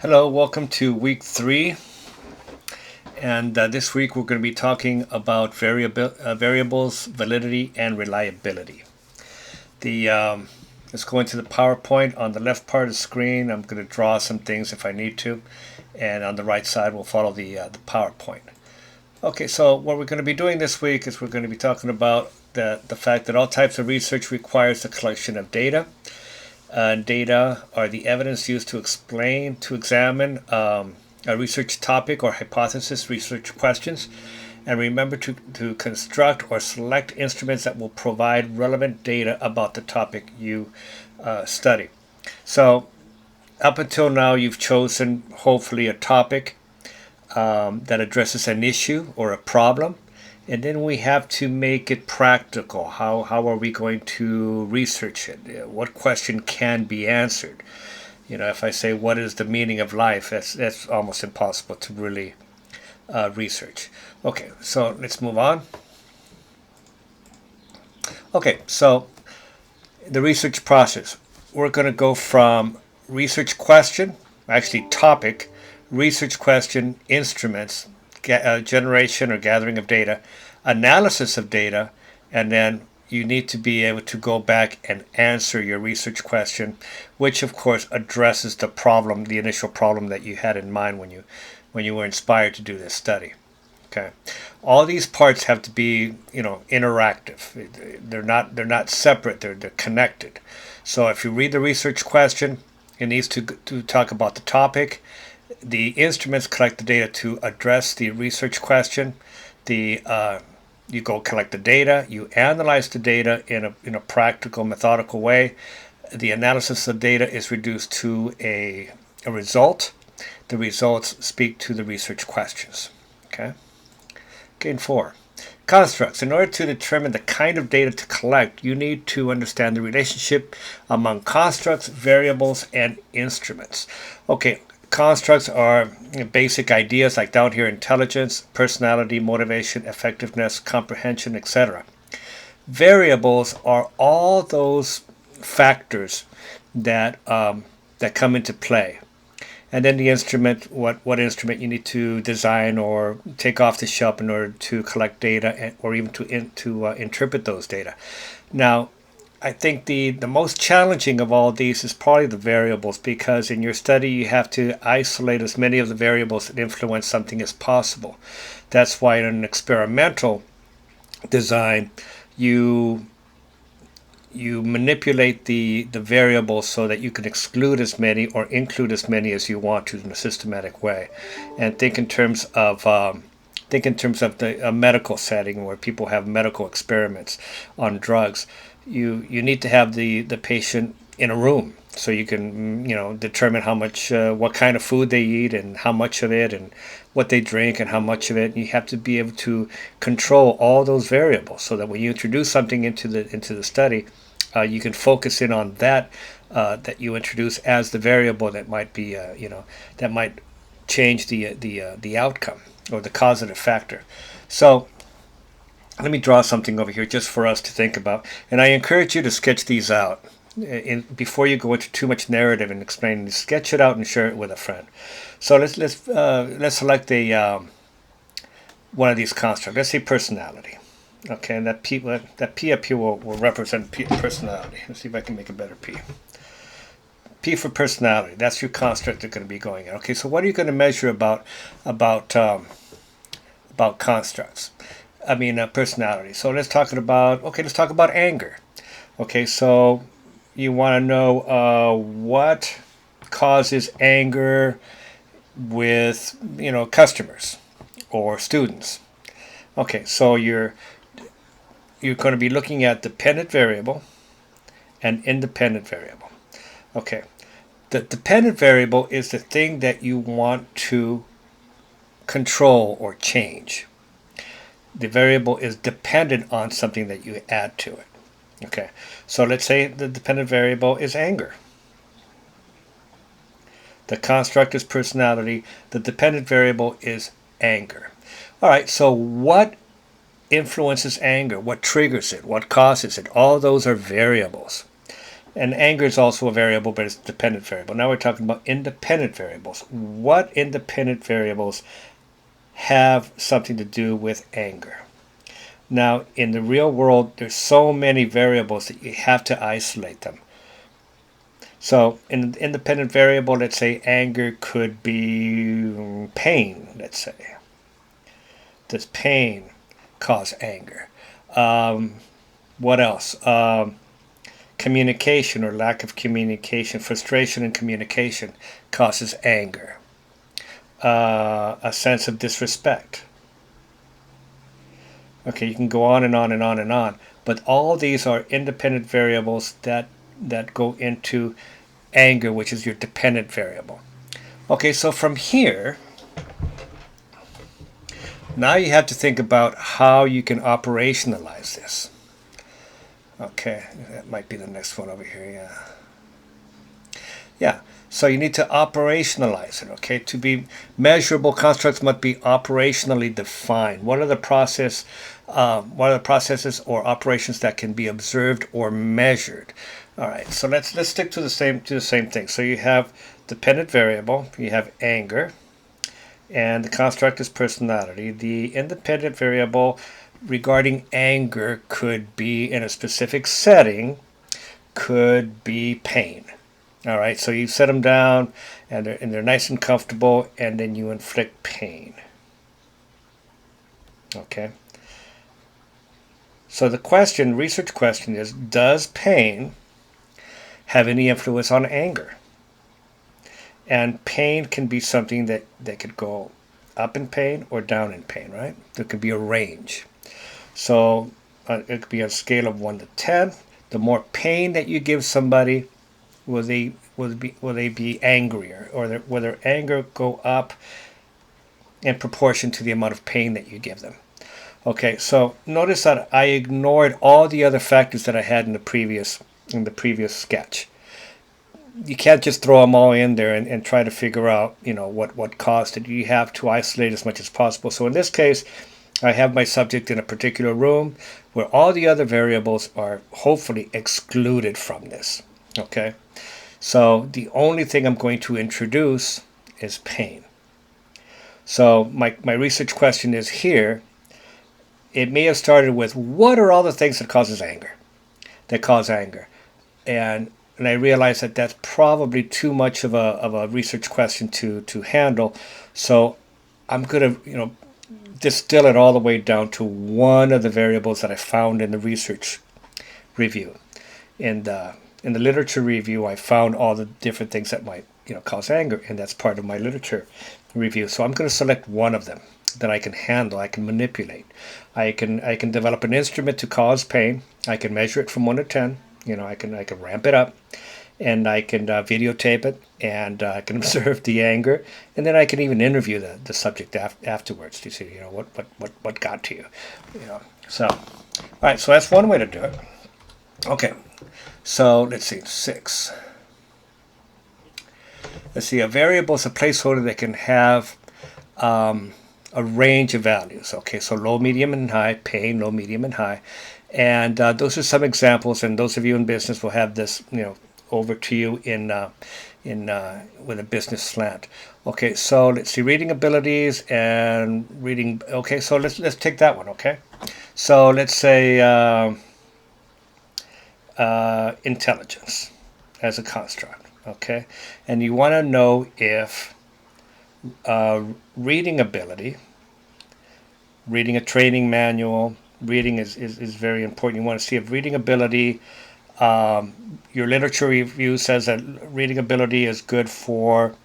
Hello, welcome to week 3. And this week we're going to be talking about variables, validity, and reliability. Let's go into the PowerPoint. On the left part of the screen, I'm going to draw some things if I need to. And on the right side, we'll follow the PowerPoint. Okay, so what we're going to be doing this week is we're going to be talking about the fact that all types of research requires the collection of data. Data are the evidence used to examine a research topic or hypothesis, research questions, and remember to construct or select instruments that will provide relevant data about the topic you study. So, up until now, you've chosen hopefully a topic that addresses an issue or a problem. And then we have to make it practical. How are we going to research it? What question can be answered? If I say, what is the meaning of life? That's almost impossible to really research. Okay, so let's move on. Okay, so the research process. We're going to go from research question, actually topic, research question, instruments, generation or gathering of data, analysis of data, and then you need to be able to go back and answer your research question, which of course addresses the problem, the initial problem that you had in mind when you were inspired to do this study. Okay, all these parts have to be interactive. They're not separate. They're connected. So if you read the research question, it needs to talk about the topic. The instruments collect the data to address the research question. You go collect the data. You analyze the data in a practical, methodical way. The analysis of data is reduced to a result. The results speak to the research questions. Okay. Gain 4. Constructs. In order to determine the kind of data to collect, you need to understand the relationship among constructs, variables, and instruments. Okay. Constructs are basic ideas like down here: intelligence, personality, motivation, effectiveness, comprehension, etc. Variables are all those factors that come into play. And then the instrument, what instrument you need to design or take off the shelf in order to collect data or even to interpret those data. Now, I think the most challenging of all these is probably the variables, because in your study you have to isolate as many of the variables that influence something as possible. That's why in an experimental design you manipulate the variables so that you can exclude as many or include as many as you want to in a systematic way. And think in terms of a medical setting where people have medical experiments on drugs. You need to have the patient in a room so you can determine how much what kind of food they eat and how much of it, and what they drink and how much of it. And you have to be able to control all those variables so that when you introduce something into the study, you can focus in on that you introduce as the variable that might be that might change the outcome or the causative factor. So let me draw something over here just for us to think about, and I encourage you to sketch these out before you go into too much narrative and explaining. Sketch it out and share it with a friend. So let's select one of these constructs. Let's say personality. Okay, and that P up here will represent personality. Let's see if I can make a better P. P for personality. That's your construct that's going to be going in. Okay, so what are you going to measure about constructs? Personality. So let's talk about anger. Okay, so you want to know what causes anger with customers or students. Okay, so you're going to be looking at dependent variable and independent variable. Okay, the dependent variable is the thing that you want to control or change. The variable is dependent on something that you add to it. Okay, so let's say the dependent variable is anger. The construct is personality. The dependent variable is anger. All right, so what influences anger? What triggers it? What causes it? All those are variables. And anger is also a variable, but it's a dependent variable. Now we're talking about independent variables. What independent variables have something to do with anger? Now, in the real world, there's so many variables that you have to isolate them. So, in an independent variable, let's say anger could be pain, let's say. Does pain cause anger? What else? Communication or lack of communication, frustration in communication causes anger. A sense of disrespect. Okay, you can go on and on and on and on, but all these are independent variables that go into anger, which is your dependent variable. Okay, so from here, now you have to think about how you can operationalize this. Okay, that might be the next one over here, yeah. Yeah, so you need to operationalize it, okay? To be measurable, constructs must be operationally defined. What are the processes or operations that can be observed or measured? All right, so let's stick to the same thing. So you have dependent variable, you have anger, and the construct is personality. The independent variable regarding anger could be in a specific setting, could be pain. All right, so you set them down, and they're nice and comfortable, and then you inflict pain. Okay. So the question, research question is, does pain have any influence on anger? And pain can be something that could go up in pain or down in pain, right? There could be a range. So it could be on a scale of 1 to 10. The more pain that you give somebody, will they be angrier, or will their anger go up in proportion to the amount of pain that you give them? Okay, so notice that I ignored all the other factors that I had in the previous sketch. You can't just throw them all in there and try to figure out, what caused it. You have to isolate as much as possible. So in this case, I have my subject in a particular room where all the other variables are hopefully excluded from this. Okay, so the only thing I'm going to introduce is pain. So my research question is here. It may have started with, what are all the things that cause anger? And I realized that that's probably too much of a research question to handle. So I'm going to distill it all the way down to one of the variables that I found in the research review. In the literature review, I found all the different things that might cause anger, and that's part of my literature review. So I'm going to select one of them that I can handle, I can manipulate. I can develop an instrument to cause pain. I can measure it from 1 to 10. I can ramp it up, and I can videotape it, and I can observe the anger, and then I can even interview the subject afterwards to see what got to you. So all right, so that's one way to do it. Okay, so let's see, 6. Let's see, a variable is a placeholder that can have a range of values. Okay, so low, medium, and high, pain, low, medium, and high. And those are some examples, and those of you in business will have this, over to you in with a business slant. Okay, so let's see, reading abilities and reading. Okay, so let's take that one. Okay, so let's say intelligence as a construct. Okay, and you want to know if reading ability, reading a training manual, reading is very important. You want to see if reading ability, your literature review says that reading ability is good for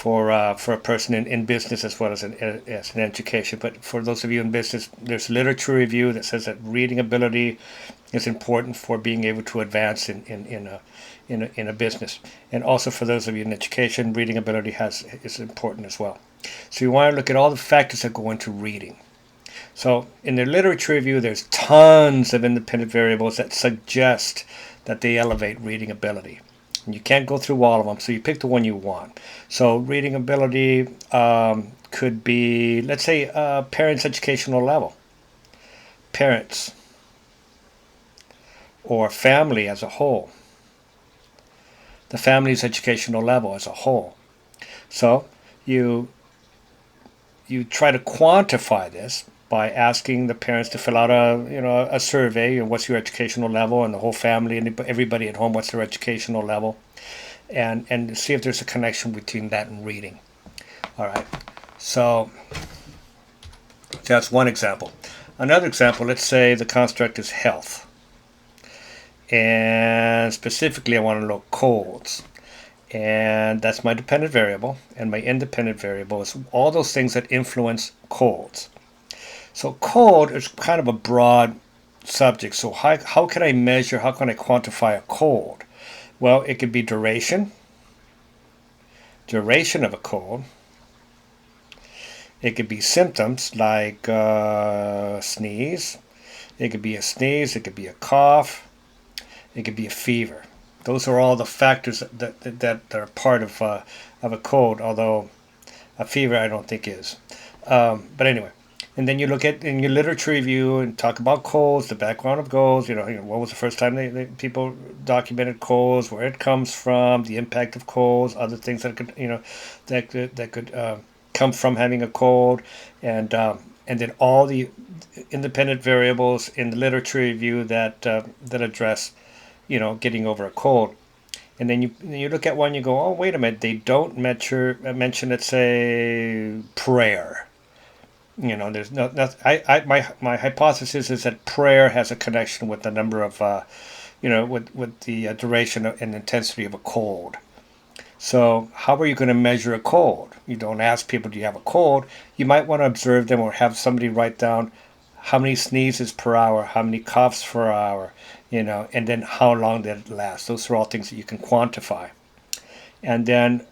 a person in business as well as in education. But for those of you in business, there's literature review that says that reading ability is important for being able to advance in a business. And also for those of you in education, reading ability is important as well. So you want to look at all the factors that go into reading. So in the literature review, there's tons of independent variables that suggest that they elevate reading ability. And you can't go through all of them, so you pick the one you want. So reading ability could be, let's say, parents' educational level, parents, or family as a whole. the family's educational level as a whole. So you try to quantify this by asking the parents to fill out a survey. What's your educational level, and the whole family and everybody at home, what's their educational level, and see if there's a connection between that and reading. All right, so that's one example. Another example, let's say the construct is health, and specifically I want to know colds, and that's my dependent variable, and my independent variable is all those things that influence colds. So cold is kind of a broad subject. So how can I measure, how can I quantify a cold? Well, it could be duration of a cold. It could be symptoms like sneeze. It could be a sneeze. It could be a cough. It could be a fever. Those are all the factors that are part of a cold, although a fever I don't think is. But anyway. And then you look at in your literature review and talk about colds, the background of colds. What was the first time people documented colds, where it comes from, the impact of colds, other things that could come from having a cold, and then all the independent variables in the literature review that address getting over a cold. And then you look at one, you go, oh, wait a minute, they don't mention, let's say, prayer. There's my hypothesis is that prayer has a connection with the number of, with the duration and intensity of a cold. So how are you going to measure a cold? You don't ask people, do you have a cold? You might want to observe them, or have somebody write down how many sneezes per hour, how many coughs per hour, and then how long did it last. Those are all things that you can quantify. And then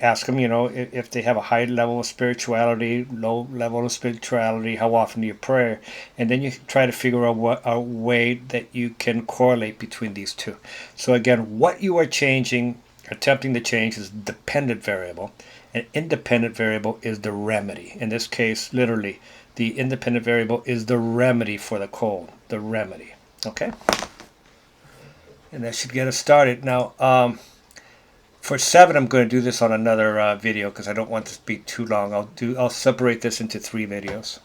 ask them, if they have a high level of spirituality, low level of spirituality, how often do you pray? And then you try to figure out a way that you can correlate between these two. So again, what you are attempting to change is dependent variable, and independent variable is the remedy. In this case, literally, the independent variable is the remedy for the cold, the remedy. Okay? And that should get us started. Now, for 7, I'm going to do this on another video because I don't want this to be too long. I'll separate this into 3 videos.